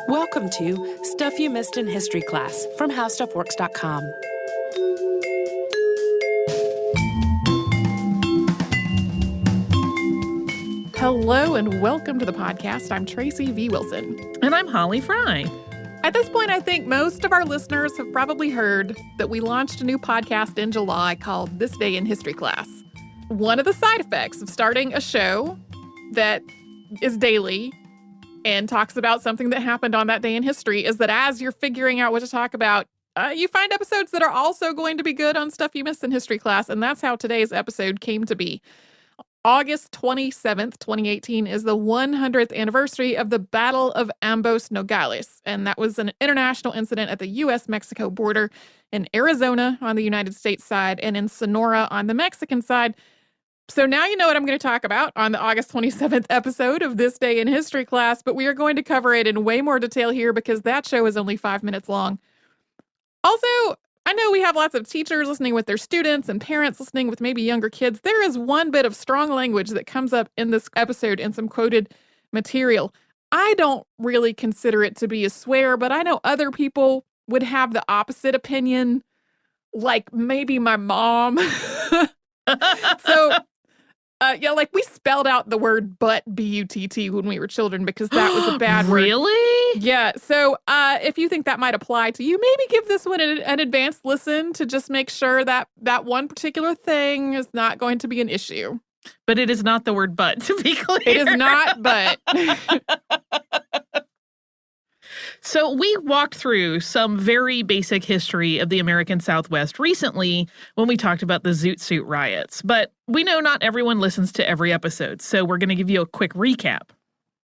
Welcome to Stuff You Missed in History Class from HowStuffWorks.com. Hello and welcome to the podcast. I'm Tracy V. Wilson. And I'm Holly Fry. At this point, I think most of our listeners have probably heard that we launched a new podcast in July called This Day in History Class. One of the side effects of starting a show that is daily and talks about something that happened on that day in history is that as you're figuring out what to talk about, you find episodes that are also going to be good on Stuff You Missed in History Class, and that's how today's episode came to be. August 27th, 2018 is the 100th anniversary of the Battle of Ambos Nogales, and that was an international incident at the U.S. Mexico border in Arizona on the United States side and in Sonora on the Mexican side. So now you know what I'm going to talk about on the August 27th episode of This Day in History Class, but we are going to cover it in way more detail here because that show is only 5 minutes long. Also, I know we have lots of teachers listening with their students and parents listening with maybe younger kids. There is one bit of strong language that comes up in this episode in some quoted material. I don't really consider it to be a swear, but I know other people would have the opposite opinion, like maybe my mom. Like we spelled out the word butt, B-U-T-T, when we were children because that was a bad word. Really? Yeah. So if you think that might apply to you, maybe give this one an advanced listen to just make sure that that one particular thing is not going to be an issue. But it is not the word butt, to be clear. It is not butt. So we walked through some very basic history of the American Southwest recently when we talked about the Zoot Suit riots. But we know not everyone listens to every episode, so we're going to give you a quick recap.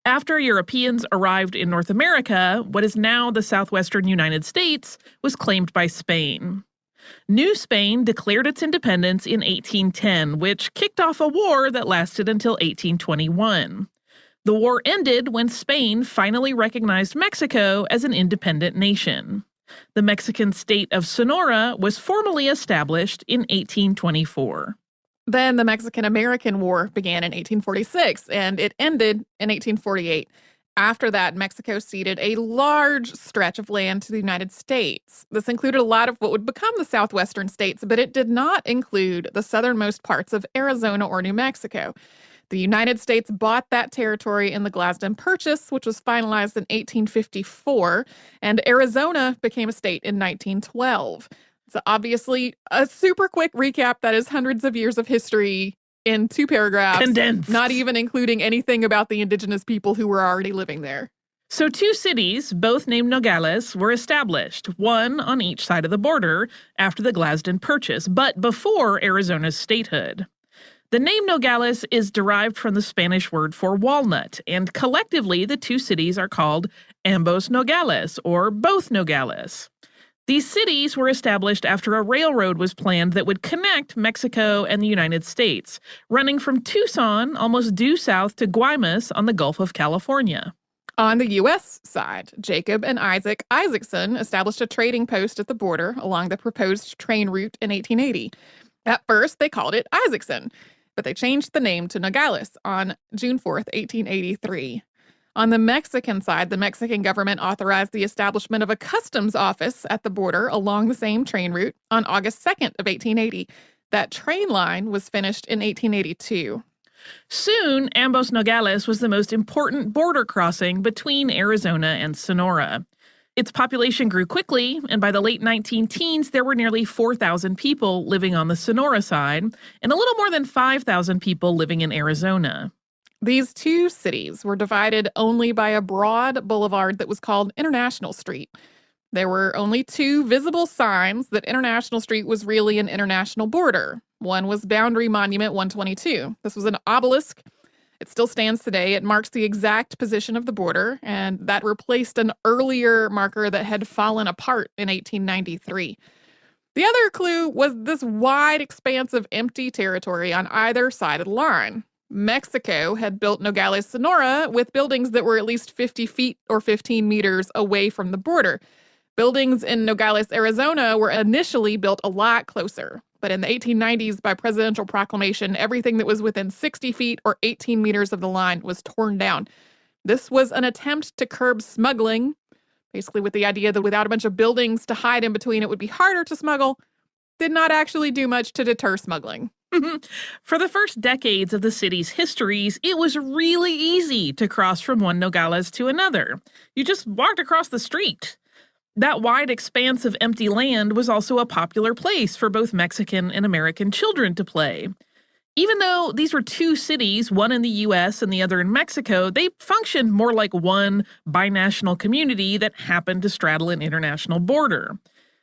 After Europeans arrived in North America, what is now the southwestern United States was claimed by Spain. New Spain declared its independence in 1810, which kicked off a war that lasted until 1821. The war ended when Spain finally recognized Mexico as an independent nation. The Mexican state of Sonora was formally established in 1824. Then the Mexican-American War began in 1846, and it ended in 1848. After that, Mexico ceded a large stretch of land to the United States. This included a lot of what would become the southwestern states, but it did not include the southernmost parts of Arizona or New Mexico. The United States bought that territory in the Gadsden Purchase, which was finalized in 1854, and Arizona became a state in 1912. So obviously, a super quick recap that is hundreds of years of history in 2 paragraphs. Condensed. Not even including anything about the indigenous people who were already living there. So 2 cities, both named Nogales, were established, one on each side of the border after the Gadsden Purchase, but before Arizona's statehood. The name Nogales is derived from the Spanish word for walnut, and collectively the 2 cities are called Ambos Nogales, or both Nogales. These cities were established after a railroad was planned that would connect Mexico and the United States, running from Tucson almost due south to Guaymas on the Gulf of California. On the U.S. side, Jacob and Isaac Isaacson established a trading post at the border along the proposed train route in 1880. At first, they called it Isaacson, but they changed the name to Nogales on June 4th, 1883. On the Mexican side, the Mexican government authorized the establishment of a customs office at the border along the same train route on August 2nd of 1880. That train line was finished in 1882. Soon, Ambos Nogales was the most important border crossing between Arizona and Sonora. Its population grew quickly, and by the late 19-teens, there were nearly 4,000 people living on the Sonora side, and a little more than 5,000 people living in Arizona. These 2 cities were divided only by a broad boulevard that was called International Street. There were only 2 visible signs that International Street was really an international border. One was Boundary Monument 122. This was an obelisk. It still stands today. It marks the exact position of the border, and that replaced an earlier marker that had fallen apart in 1893. The other clue was this wide expanse of empty territory on either side of the line. Mexico had built Nogales, Sonora, with buildings that were at least 50 feet or 15 meters away from the border. Buildings in Nogales, Arizona were initially built a lot closer. But in the 1890s, by presidential proclamation, everything that was within 60 feet or 18 meters of the line was torn down. This was an attempt to curb smuggling, basically with the idea that without a bunch of buildings to hide in between, it would be harder to smuggle. Did not actually do much to deter smuggling. For the first decades of the city's histories, it was really easy to cross from one Nogales to another. You just walked across the street. That wide expanse of empty land was also a popular place for both Mexican and American children to play. Even though these were two cities, one in the U.S. and the other in Mexico, they functioned more like one binational community that happened to straddle an international border.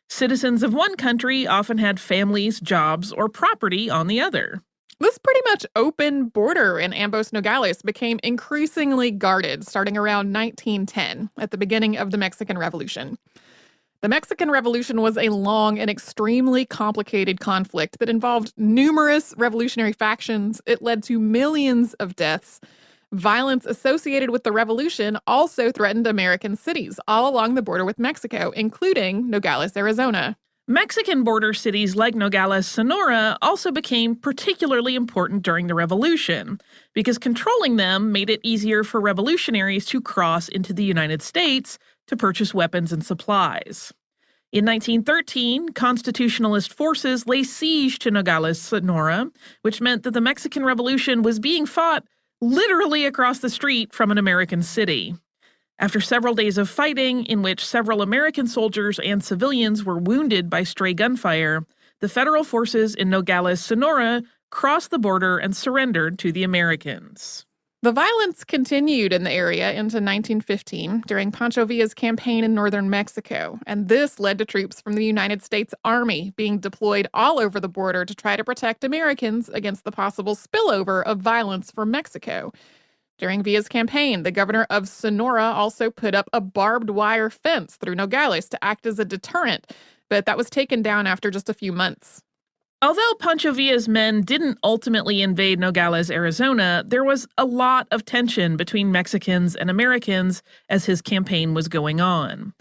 Citizens of one country often had families, jobs, or property on the other. This pretty much open border in Ambos Nogales became increasingly guarded starting around 1910, at the beginning of the Mexican Revolution. The Mexican Revolution was a long and extremely complicated conflict that involved numerous revolutionary factions. It led to millions of deaths. Violence associated with the revolution also threatened American cities all along the border with Mexico, including Nogales, Arizona. Mexican border cities like Nogales, Sonora also became particularly important during the revolution because controlling them made it easier for revolutionaries to cross into the United States to purchase weapons and supplies. In 1913, constitutionalist forces lay siege to Nogales, Sonora, which meant that the Mexican Revolution was being fought literally across the street from an American city. After several days of fighting, in which several American soldiers and civilians were wounded by stray gunfire, the federal forces in Nogales, Sonora crossed the border and surrendered to the Americans. The violence continued in the area into 1915 during Pancho Villa's campaign in northern Mexico, and this led to troops from the United States Army being deployed all over the border to try to protect Americans against the possible spillover of violence from Mexico. During Villa's campaign, the governor of Sonora also put up a barbed wire fence through Nogales to act as a deterrent, but that was taken down after just a few months. Although Pancho Villa's men didn't ultimately invade Nogales, Arizona, there was a lot of tension between Mexicans and Americans as his campaign was going on.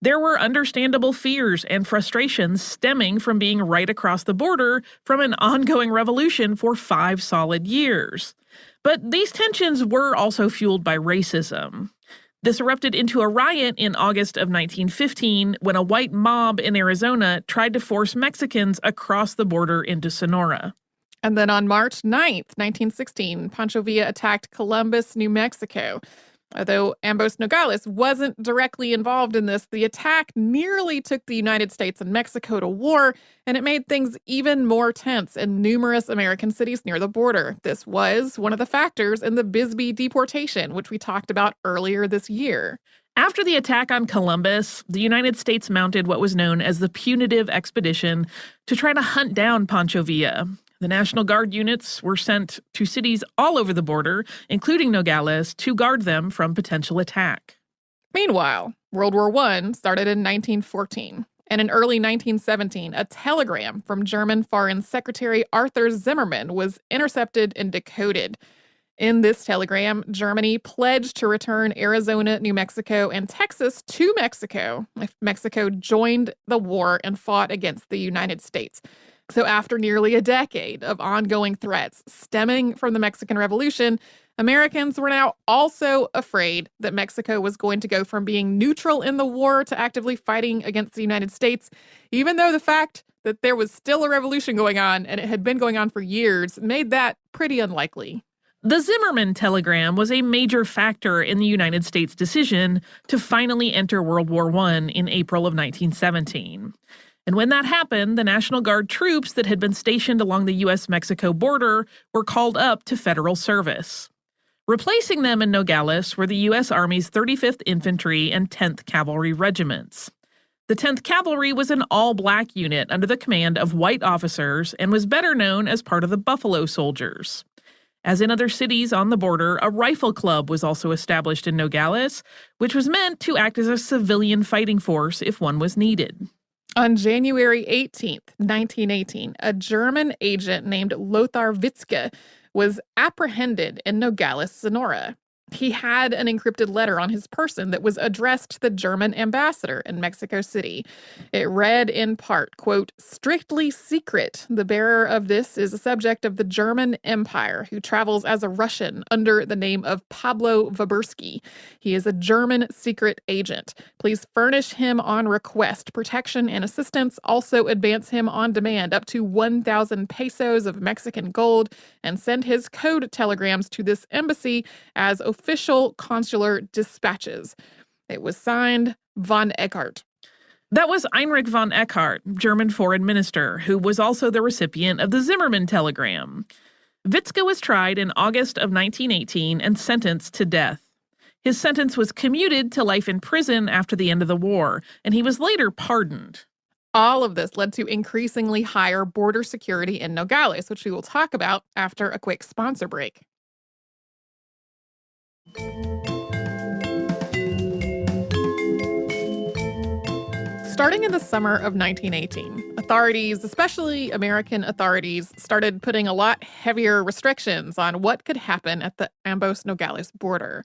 There were understandable fears and frustrations stemming from being right across the border from an ongoing revolution for 5 solid years. But these tensions were also fueled by racism. This erupted into a riot in August of 1915 when a white mob in Arizona tried to force Mexicans across the border into Sonora. And then on March 9th, 1916, Pancho Villa attacked Columbus, New Mexico. Although Ambos Nogales wasn't directly involved in this, the attack nearly took the United States and Mexico to war, and it made things even more tense in numerous American cities near the border. This was one of the factors in the Bisbee deportation, which we talked about earlier this year. After the attack on Columbus, the United States mounted what was known as the Punitive Expedition to try to hunt down Pancho Villa. The National Guard units were sent to cities all over the border, including Nogales, to guard them from potential attack. Meanwhile, World War I started in 1914, and in early 1917, a telegram from German Foreign Secretary Arthur Zimmermann was intercepted and decoded. In this telegram, Germany pledged to return Arizona, New Mexico, and Texas to Mexico if Mexico joined the war and fought against the United States. So after nearly a decade of ongoing threats stemming from the Mexican Revolution, Americans were now also afraid that Mexico was going to go from being neutral in the war to actively fighting against the United States, even though the fact that there was still a revolution going on, and it had been going on for years, made that pretty unlikely. The Zimmermann telegram was a major factor in the United States' decision to finally enter World War I in April of 1917. And when that happened, the National Guard troops that had been stationed along the U.S. Mexico border were called up to federal service. Replacing them in Nogales were the U.S. Army's 35th Infantry and 10th Cavalry Regiments. The 10th Cavalry was an all-black unit under the command of white officers and was better known as part of the Buffalo Soldiers. As in other cities on the border, a rifle club was also established in Nogales, which was meant to act as a civilian fighting force if one was needed. On January 18th, 1918, a German agent named Lothar Witzke was apprehended in Nogales, Sonora. He had an encrypted letter on his person that was addressed to the German ambassador in Mexico City. It read in part, quote, "Strictly secret. The bearer of this is a subject of the German Empire who travels as a Russian under the name of Pablo Vabursky. He is a German secret agent. Please furnish him on request protection and assistance. Also advance him on demand up to 1,000 pesos of Mexican gold and send his code telegrams to this embassy as official consular dispatches." It was signed von Eckardt. That was Heinrich von Eckardt, German foreign minister, who was also the recipient of the Zimmermann telegram. Witzke was tried in August of 1918 and sentenced to death. His sentence was commuted to life in prison after the end of the war, and he was later pardoned. All of this led to increasingly higher border security in Nogales, which we will talk about after a quick sponsor break. Starting in the summer of 1918, authorities, especially American authorities, started putting a lot heavier restrictions on what could happen at the Ambos Nogales border.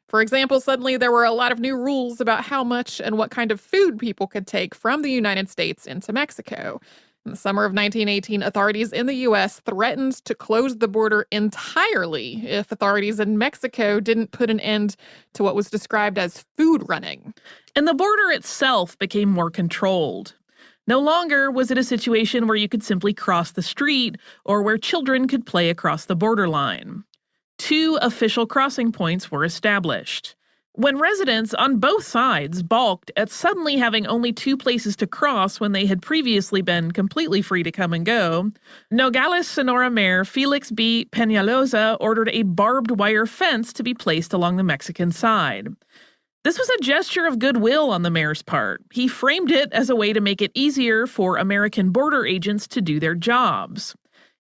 For example, suddenly there were a lot of new rules about how much and what kind of food people could take from the United States into Mexico. In the summer of 1918, authorities in the U.S. threatened to close the border entirely if authorities in Mexico didn't put an end to what was described as food running. And the border itself became more controlled. No longer was it a situation where you could simply cross the street or where children could play across the borderline. 2 official crossing points were established. When residents on both sides balked at suddenly having only 2 places to cross when they had previously been completely free to come and go, Nogales Sonora Mayor Felix B. Peñalosa ordered a barbed wire fence to be placed along the Mexican side. This was a gesture of goodwill on the mayor's part. He framed it as a way to make it easier for American border agents to do their jobs.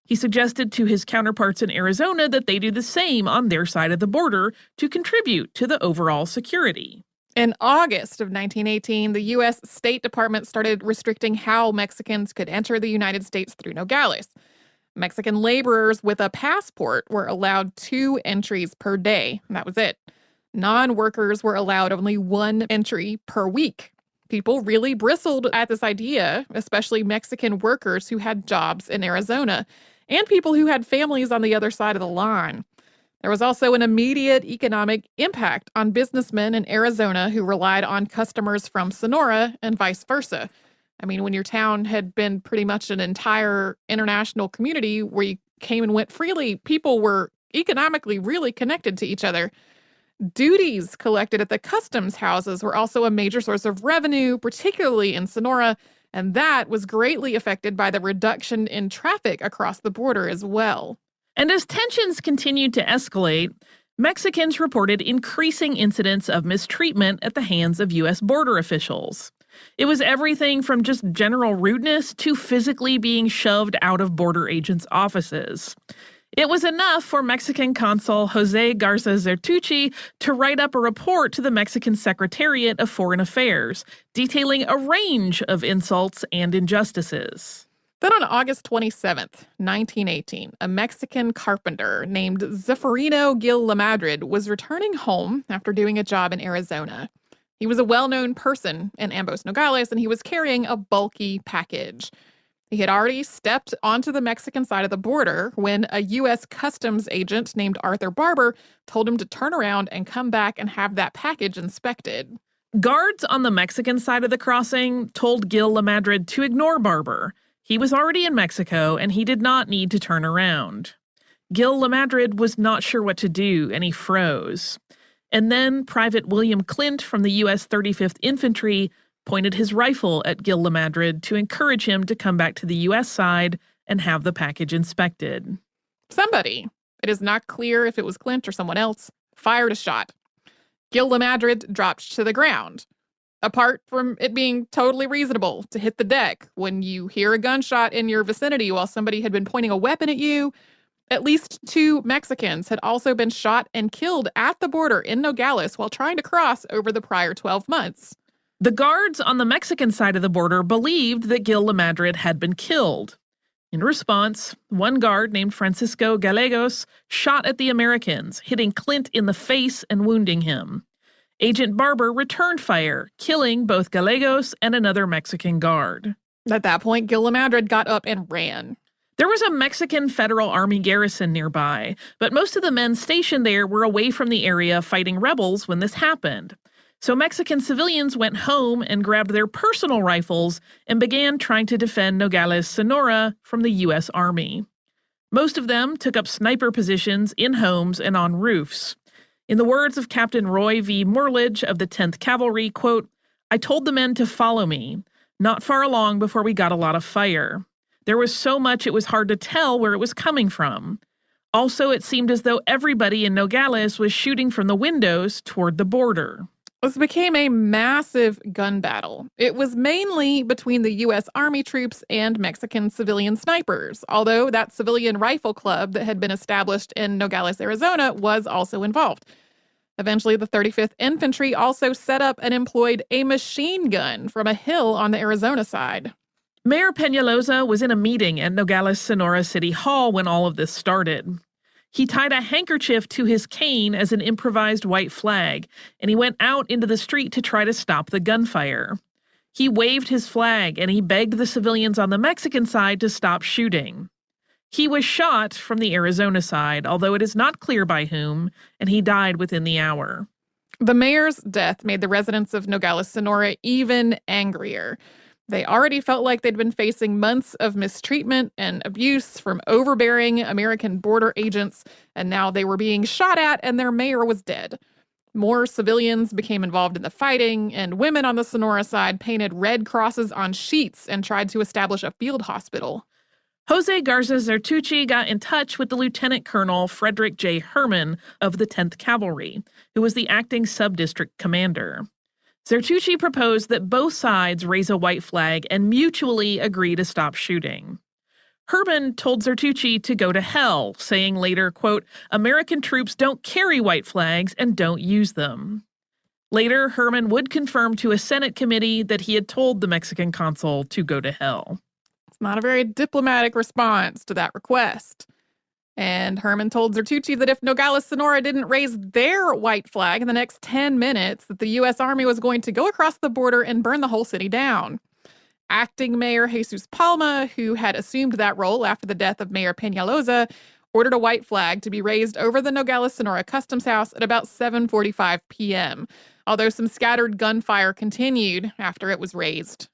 He suggested to his counterparts in Arizona that they do the same on their side of the border to contribute to the overall security. In August of 1918, the U.S. State Department started restricting how Mexicans could enter the United States through Nogales. Mexican laborers with a passport were allowed 2 entries per day, and that was it. Non-workers were allowed only 1 entry per week. People really bristled at this idea, especially Mexican workers who had jobs in Arizona, and people who had families on the other side of the line. There was also an immediate economic impact on businessmen in Arizona who relied on customers from Sonora and vice versa. I mean, when your town had been pretty much an entire international community where you came and went freely, people were economically really connected to each other. Duties collected at the customs houses were also a major source of revenue, particularly in Sonora, and that was greatly affected by the reduction in traffic across the border as well. And as tensions continued to escalate, Mexicans reported increasing incidents of mistreatment at the hands of U.S. border officials. It was everything from just general rudeness to physically being shoved out of border agents' offices. It was enough for Mexican consul Jose Garza Zertucci to write up a report to the Mexican Secretariat of Foreign Affairs, detailing a range of insults and injustices. Then on August 27th, 1918, a Mexican carpenter named Zeferino Gil Lamadrid was returning home after doing a job in Arizona. He was a well-known person in Ambos Nogales, and he was carrying a bulky package. He had already stepped onto the Mexican side of the border when a U.S. customs agent named Arthur Barber told him to turn around and come back and have that package inspected. Guards on the Mexican side of the crossing told Gil Lamadrid to ignore Barber. He was already in Mexico, and he did not need to turn around. Gil Lamadrid was not sure what to do, and he froze. And then Private William Clint from the U.S. 35th Infantry pointed his rifle at Gil Lamadrid to encourage him to come back to the U.S. side and have the package inspected. Somebody, it is not clear if it was Clint or someone else, fired a shot. Gil Lamadrid dropped to the ground. Apart from it being totally reasonable to hit the deck when you hear a gunshot in your vicinity while somebody had been pointing a weapon at you, at least 2 Mexicans had also been shot and killed at the border in Nogales while trying to cross over the prior 12 months. The guards on the Mexican side of the border believed that Gil Lamadrid had been killed. In response, one guard named Francisco Gallegos shot at the Americans, hitting Clint in the face and wounding him. Agent Barber returned fire, killing both Gallegos and another Mexican guard. At that point, Gil La Madrid got up and ran. There was a Mexican Federal Army garrison nearby, but most of the men stationed there were away from the area fighting rebels when this happened. So Mexican civilians went home and grabbed their personal rifles and began trying to defend Nogales, Sonora from the U.S. Army. Most of them took up sniper positions in homes and on roofs. In the words of Captain Roy V. Morledge of the 10th Cavalry, quote, "I told the men to follow me, not far along before we got a lot of fire. There was so much it was hard to tell where it was coming from. Also, it seemed as though everybody in Nogales was shooting from the windows toward the border." This became a massive gun battle. It was mainly between the U.S. Army troops and Mexican civilian snipers, although that civilian rifle club that had been established in Nogales, Arizona, was also involved. Eventually, the 35th Infantry also set up and employed a machine gun from a hill on the Arizona side. Mayor Peñalosa was in a meeting at Nogales, Sonora City Hall when all of this started. He tied a handkerchief to his cane as an improvised white flag, and he went out into the street to try to stop the gunfire. He waved his flag, and he begged the civilians on the Mexican side to stop shooting. He was shot from the Arizona side, although it is not clear by whom, and he died within the hour. The mayor's death made the residents of Nogales, Sonora even angrier. They already felt like they'd been facing months of mistreatment and abuse from overbearing American border agents, and now they were being shot at and their mayor was dead. More civilians became involved in the fighting, and women on the Sonora side painted red crosses on sheets and tried to establish a field hospital. Jose Garza Zertucci got in touch with the Lieutenant Colonel Frederick J. Herman of the 10th Cavalry, who was the acting sub-district commander. Zertucci proposed that both sides raise a white flag and mutually agree to stop shooting. Herman told Zertucci to go to hell, saying later, quote, "American troops don't carry white flags and don't use them." Later, Herman would confirm to a Senate committee that he had told the Mexican consul to go to hell. It's not a very diplomatic response to that request. And Herman told Zertucci that if Nogales, Sonora didn't raise their white flag in the next 10 minutes, that the U.S. Army was going to go across the border and burn the whole city down. Acting Mayor Jesus Palma, who had assumed that role after the death of Mayor Peñalosa, ordered a white flag to be raised over the Nogales, Sonora Customs House at about 7:45 p.m., although some scattered gunfire continued after it was raised.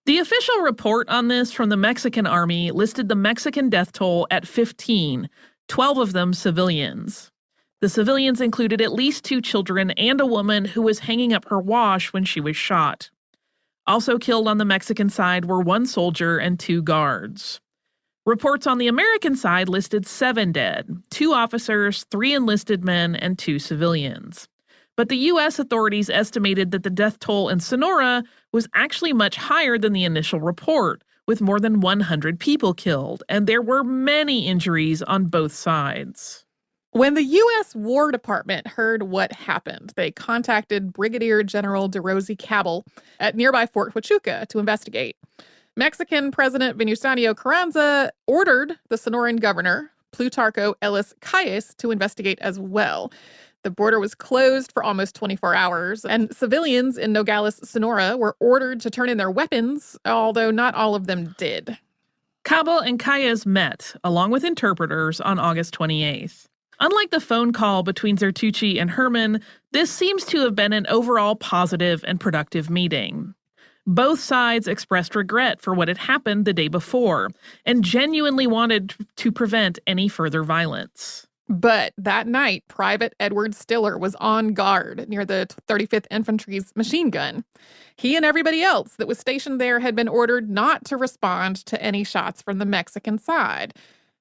The official report on this from the Mexican Army listed the Mexican death toll at 15, 12 of them civilians. The civilians included at least 2 children and a woman who was hanging up her wash when she was shot. Also killed on the Mexican side were 1 soldier and 2 guards. Reports on the American side listed 7 dead, 2 officers, 3 enlisted men, and 2 civilians. But the U.S. authorities estimated that the death toll in Sonora was actually much higher than the initial report, with more than 100 people killed, and there were many injuries on both sides. When the U.S. War Department heard what happened, they contacted Brigadier General DeRosy Cabell at nearby Fort Huachuca to investigate. Mexican President Venustiano Carranza ordered the Sonoran governor, Plutarco Ellis Calles, to investigate as well. The border was closed for almost 24 hours, and civilians in Nogales, Sonora were ordered to turn in their weapons, although not all of them did. Cabell and Calles met, along with interpreters, on August 28th. Unlike the phone call between Zertucci and Herman, this seems to have been an overall positive and productive meeting. Both sides expressed regret for what had happened the day before, and genuinely wanted to prevent any further violence. But that night, Private Edward Stiller was on guard near the 35th Infantry's machine gun. He and everybody else that was stationed there had been ordered not to respond to any shots from the Mexican side.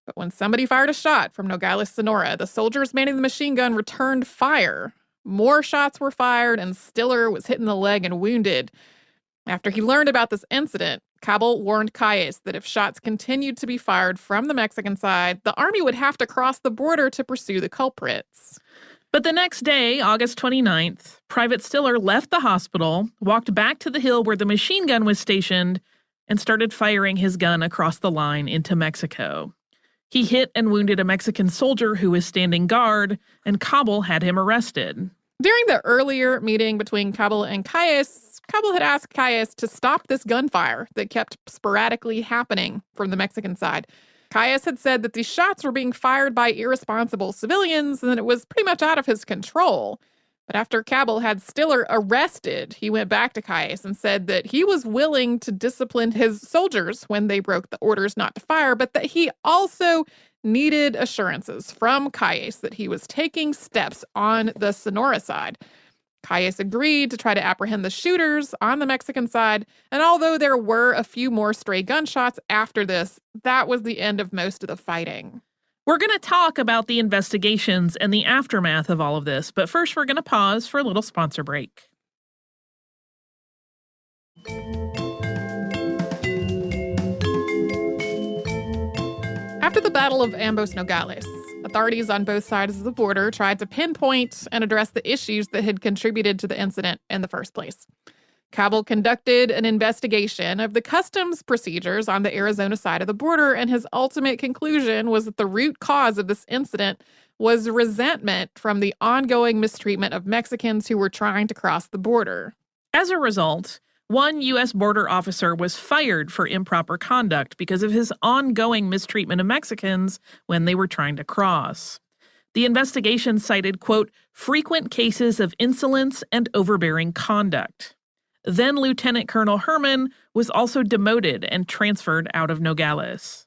But when somebody fired a shot from Nogales, Sonora, the soldiers manning the machine gun returned fire. More shots were fired, and Stiller was hit in the leg and wounded. After he learned about this incident, Cabell warned Calles that if shots continued to be fired from the Mexican side, the army would have to cross the border to pursue the culprits. But the next day, August 29th, Private Stiller left the hospital, walked back to the hill where the machine gun was stationed, and started firing his gun across the line into Mexico. He hit and wounded a Mexican soldier who was standing guard, and Cabell had him arrested. During the earlier meeting between Cabell and Calles, Cabell had asked Calles to stop this gunfire that kept sporadically happening from the Mexican side. Calles had said that these shots were being fired by irresponsible civilians and that it was pretty much out of his control. But after Cabell had Stiller arrested, he went back to Calles and said that he was willing to discipline his soldiers when they broke the orders not to fire, but that he also needed assurances from Calles that he was taking steps on the Sonora side. Calles agreed to try to apprehend the shooters on the Mexican side, and although there were a few more stray gunshots after this, that was the end of most of the fighting. We're going to talk about the investigations and the aftermath of all of this, but first we're going to pause for a little sponsor break. After the Battle of Ambos Nogales, authorities on both sides of the border tried to pinpoint and address the issues that had contributed to the incident in the first place. Cabell conducted an investigation of the customs procedures on the Arizona side of the border, and his ultimate conclusion was that the root cause of this incident was resentment from the ongoing mistreatment of Mexicans who were trying to cross the border. As a result, one U.S. border officer was fired for improper conduct because of his ongoing mistreatment of Mexicans when they were trying to cross. The investigation cited, quote, frequent cases of insolence and overbearing conduct. Then Lieutenant Colonel Herman was also demoted and transferred out of Nogales.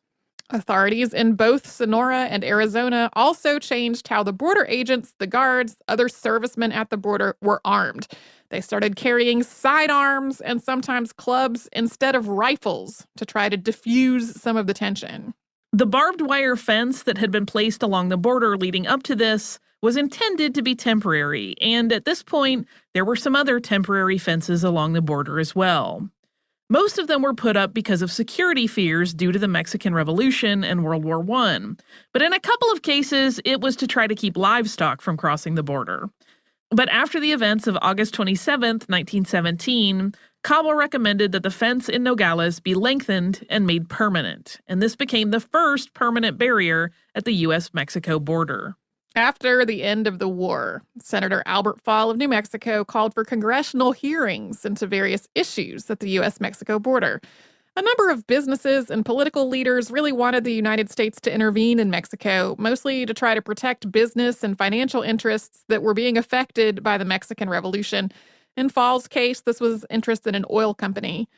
Authorities in both Sonora and Arizona also changed how the border agents, the guards, other servicemen at the border were armed. They started carrying sidearms and sometimes clubs instead of rifles to try to diffuse some of the tension. The barbed wire fence that had been placed along the border leading up to this was intended to be temporary, and at this point, there were some other temporary fences along the border as well. Most of them were put up because of security fears due to the Mexican Revolution and World War I, but in a couple of cases, it was to try to keep livestock from crossing the border. But after the events of August 27, 1917, Cabell recommended that the fence in Nogales be lengthened and made permanent, and this became the first permanent barrier at the U.S. Mexico border. After the end of the war, Senator Albert Fall of New Mexico called for congressional hearings into various issues at the U.S. Mexico border. A number of businesses and political leaders really wanted the United States to intervene in Mexico, mostly to try to protect business and financial interests that were being affected by the Mexican Revolution. In Fall's case, this was interest in an oil company.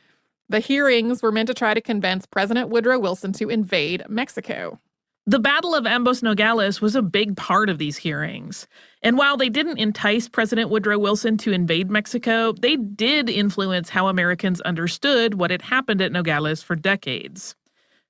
The hearings were meant to try to convince President Woodrow Wilson to invade Mexico. The Battle of Ambos Nogales was a big part of these hearings. And while they didn't entice President Woodrow Wilson to invade Mexico, they did influence how Americans understood what had happened at Nogales for decades.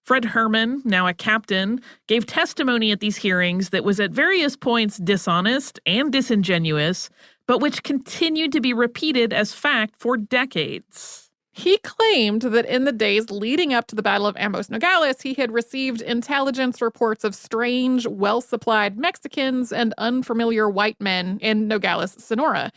Fred Herman, now a captain, gave testimony at these hearings that was at various points dishonest and disingenuous, but which continued to be repeated as fact for decades. He claimed that in the days leading up to the Battle of Ambos Nogales, he had received intelligence reports of strange, well-supplied Mexicans and unfamiliar white men in Nogales, Sonora.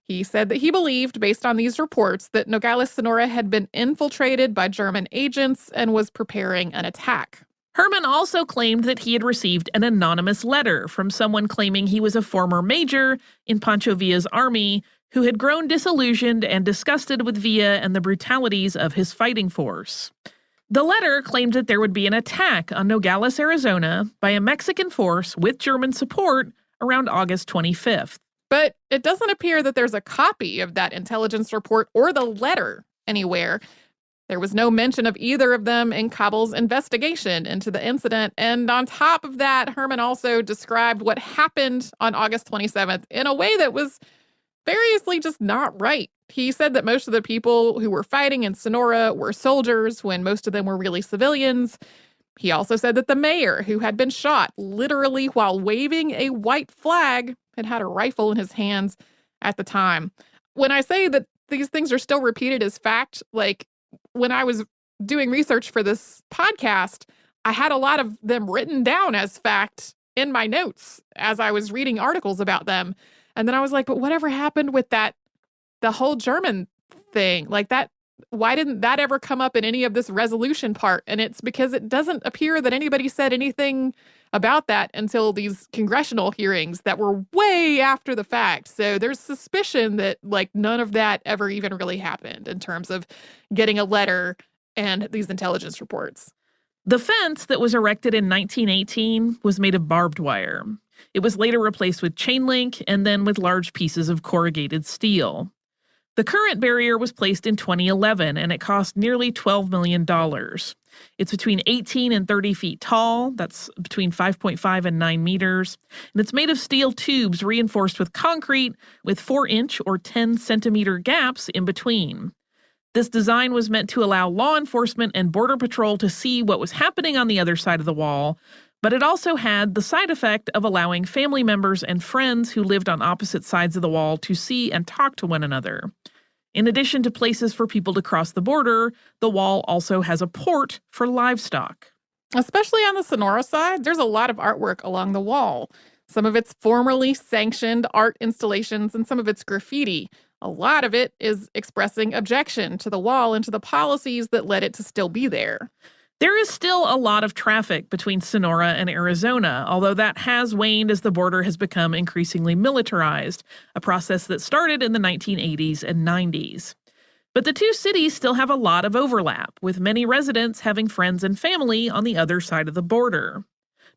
He said that he believed, based on these reports, that Nogales, Sonora had been infiltrated by German agents and was preparing an attack. Herman also claimed that he had received an anonymous letter from someone claiming he was a former major in Pancho Villa's army who had grown disillusioned and disgusted with Villa and the brutalities of his fighting force. The letter claimed that there would be an attack on Nogales, Arizona by a Mexican force with German support around August 25th. But it doesn't appear that there's a copy of that intelligence report or the letter anywhere. There was no mention of either of them in Cabell's investigation into the incident. And on top of that, Herman also described what happened on August 27th in a way that was variously just not right. He said that most of the people who were fighting in Sonora were soldiers when most of them were really civilians. He also said that the mayor, who had been shot literally while waving a white flag, had a rifle in his hands at the time. When I say that these things are still repeated as fact, like when I was doing research for this podcast, I had a lot of them written down as fact in my notes as I was reading articles about them. And then I was like, but whatever happened with that, the whole German thing? Like that why didn't that ever come up in any of this resolution part? And it's because it doesn't appear that anybody said anything about that until these congressional hearings that were way after the fact. So there's suspicion that like none of that ever even really happened in terms of getting a letter and these intelligence reports. The fence that was erected in 1918 was made of barbed wire. It was later replaced with chain link and then with large pieces of corrugated steel. The current barrier was placed in 2011, and it cost nearly $12 million. It's between 18 and 30 feet tall. That's between 5.5 and 9 meters. And it's made of steel tubes reinforced with concrete with 4-inch or 10-centimeter gaps in between. This design was meant to allow law enforcement and Border Patrol to see what was happening on the other side of the wall, but it also had the side effect of allowing family members and friends who lived on opposite sides of the wall to see and talk to one another. In addition to places for people to cross the border, the wall also has a port for livestock. Especially on the Sonora side, there's a lot of artwork along the wall. Some of it's formally sanctioned art installations and some of it's graffiti. A lot of it is expressing objection to the wall and to the policies that led it to still be there. There is still a lot of traffic between Sonora and Arizona, although that has waned as the border has become increasingly militarized, a process that started in the 1980s and 90s. But the two cities still have a lot of overlap, with many residents having friends and family on the other side of the border.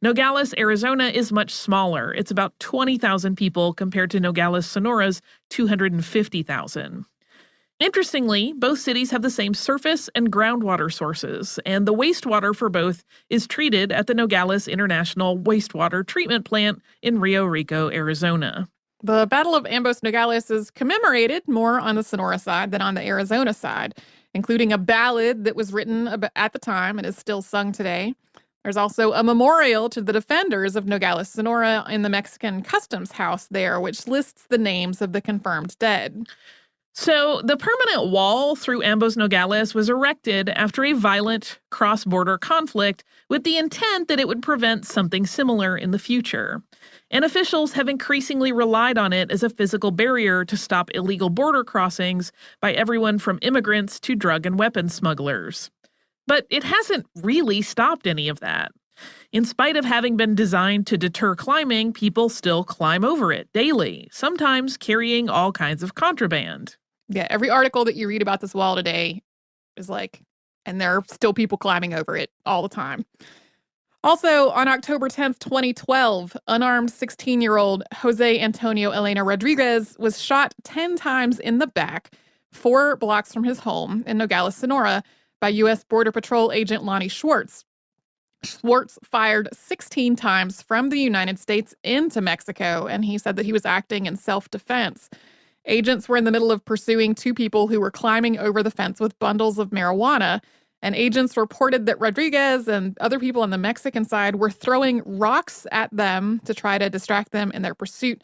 Nogales, Arizona is much smaller. It's about 20,000 people compared to Nogales, Sonora's 250,000. Interestingly, both cities have the same surface and groundwater sources, and the wastewater for both is treated at the Nogales International Wastewater Treatment Plant in Rio Rico, Arizona. The Battle of Ambos Nogales is commemorated more on the Sonora side than on the Arizona side, including a ballad that was written at the time and is still sung today. There's also a memorial to the defenders of Nogales, Sonora in the Mexican Customs House there, which lists the names of the confirmed dead. So the permanent wall through Ambos Nogales was erected after a violent cross-border conflict with the intent that it would prevent something similar in the future. And officials have increasingly relied on it as a physical barrier to stop illegal border crossings by everyone from immigrants to drug and weapons smugglers. But it hasn't really stopped any of that. In spite of having been designed to deter climbing, people still climb over it daily, sometimes carrying all kinds of contraband. Yeah, every article that you read about this wall today is like, and there are still people climbing over it all the time. Also, on October 10th, 2012, unarmed 16-year-old Jose Antonio Elena Rodriguez was shot 10 times in the back, 4 blocks from his home in Nogales, Sonora, by U.S. Border Patrol agent Lonnie Schwartz. Schwartz fired 16 times from the United States into Mexico, and he said that he was acting in self-defense. Agents were in the middle of pursuing 2 people who were climbing over the fence with bundles of marijuana, and agents reported that Rodriguez and other people on the Mexican side were throwing rocks at them to try to distract them in their pursuit.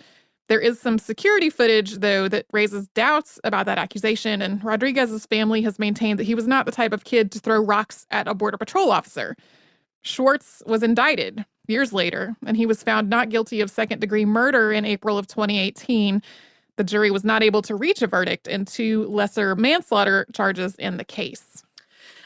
There is some security footage, though, that raises doubts about that accusation, and Rodriguez's family has maintained that he was not the type of kid to throw rocks at a Border Patrol officer. Schwartz was indicted years later, and he was found not guilty of second-degree murder in April of 2018. The jury was not able to reach a verdict, and 2 lesser manslaughter charges in the case.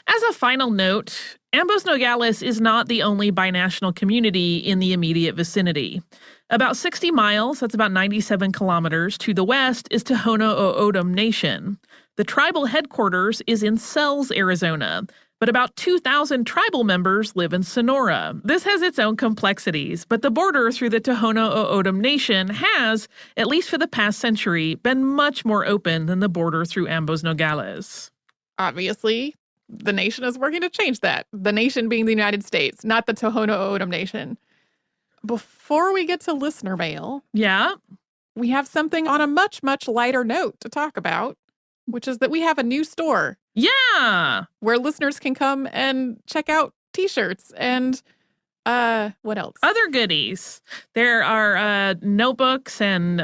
As a final note, Ambos Nogales is not the only binational community in the immediate vicinity. About 60 miles, that's about 97 kilometers, to the west is Tohono O'odham Nation. The tribal headquarters is in Sells, Arizona, but about 2,000 tribal members live in Sonora. This has its own complexities, but the border through the Tohono O'odham Nation has, at least for the past century, been much more open than the border through Ambos Nogales. Obviously, the nation is working to change that. The nation being the United States, not the Tohono O'odham Nation. Before we get to listener mail, we have something on a much, much lighter note to talk about, which is that we have a new store. Yeah! Where listeners can come and check out t-shirts and what else? Other goodies. There are notebooks and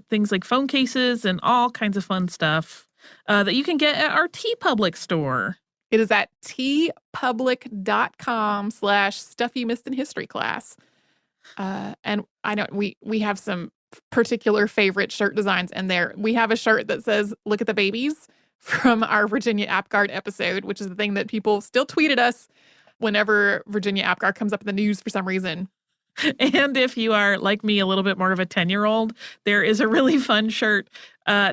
things like phone cases and all kinds of fun stuff that you can get at our TeePublic store. It is at teepublic.com/stuffymissedinhistoryclass. And I know we have some particular favorite shirt designs in there. We have a shirt that says, "Look at the babies," from our Virginia AppGuard episode, which is the thing that people still tweet at us whenever Virginia AppGuard comes up in the news for some reason. And if you are, like me, a little bit more of a 10-year-old, there is a really fun shirt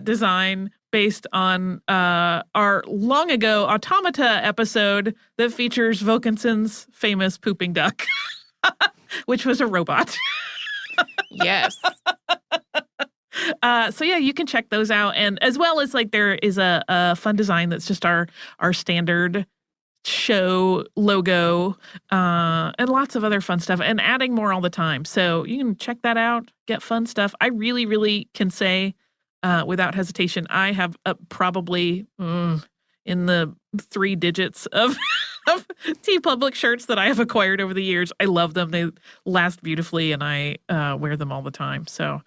design based on our long ago Automata episode that features Wilkinson's famous pooping duck, which was a robot. Yes. So yeah, you can check those out. And as well as like there is a fun design that's just our standard show logo and lots of other fun stuff and adding more all the time. So you can check that out, get fun stuff. I really, really can say without hesitation, I have probably in the 3 digits of TeePublic shirts that I have acquired over the years. I love them. They last beautifully and I wear them all the time. So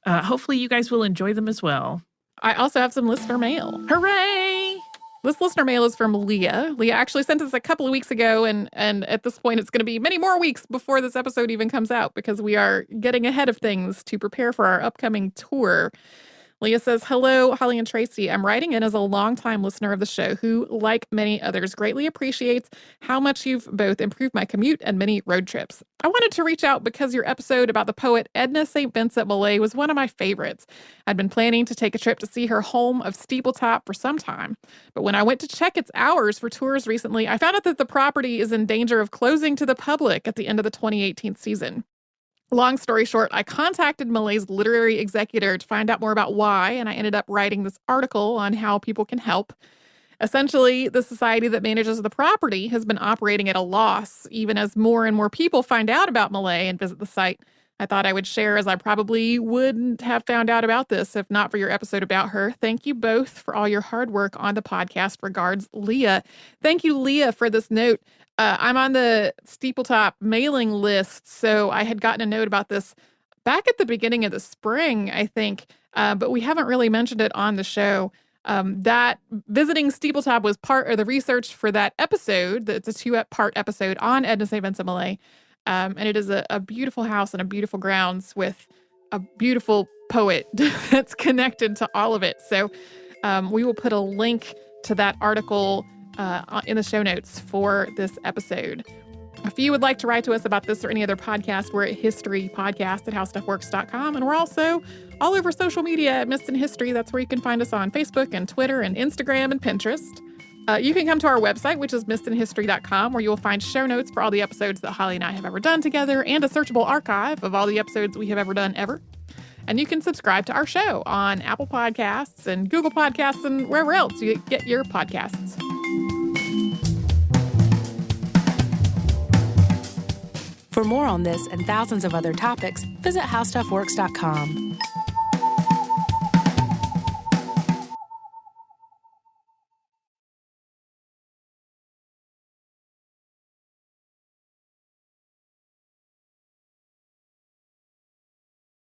hopefully you guys will enjoy them as well. I also have some listener mail. Hooray! This listener mail is from Leah. Leah actually sent us a couple of weeks ago, and at this point, it's going to be many more weeks before this episode even comes out because we are getting ahead of things to prepare for our upcoming tour. Leah says, "Hello, Holly and Tracy. I'm writing in as a longtime listener of the show who, like many others, greatly appreciates how much you've both improved my commute and many road trips. I wanted to reach out because your episode about the poet Edna St. Vincent Millay was one of my favorites. I'd been planning to take a trip to see her home of Steepletop for some time, but when I went to check its hours for tours recently, I found out that the property is in danger of closing to the public at the end of the 2018 season. Long story short, I contacted Millay's literary executor to find out more about why, and I ended up writing this article on how people can help. Essentially, the society that manages the property has been operating at a loss, even as more and more people find out about Millay and visit the site. I thought I would share, as I probably wouldn't have found out about this if not for your episode about her. Thank you both for all your hard work on the podcast. Regards, Leah." Thank you, Leah, for this note. I'm on the Steepletop mailing list, so I had gotten a note about this back at the beginning of the spring, I think, but we haven't really mentioned it on the show. That visiting Steepletop was part of the research for that episode. It's a 2-part episode on Edna St. Vincent Millay, and it is a beautiful house and a beautiful grounds with a beautiful poet that's connected to all of it. So we will put a link to that article in the show notes for this episode. If you would like to write to us about this or any other podcast, we're at historypodcast@howstuffworks.com. And we're also all over social media at Missed in History. That's where you can find us on Facebook and Twitter and Instagram and Pinterest. You can come to our website, which is missedinhistory.com, where you will find show notes for all the episodes that Holly and I have ever done together and a searchable archive of all the episodes we have ever done ever. And you can subscribe to our show on Apple Podcasts and Google Podcasts and wherever else you get your podcasts. For more on this and thousands of other topics, visit howstuffworks.com.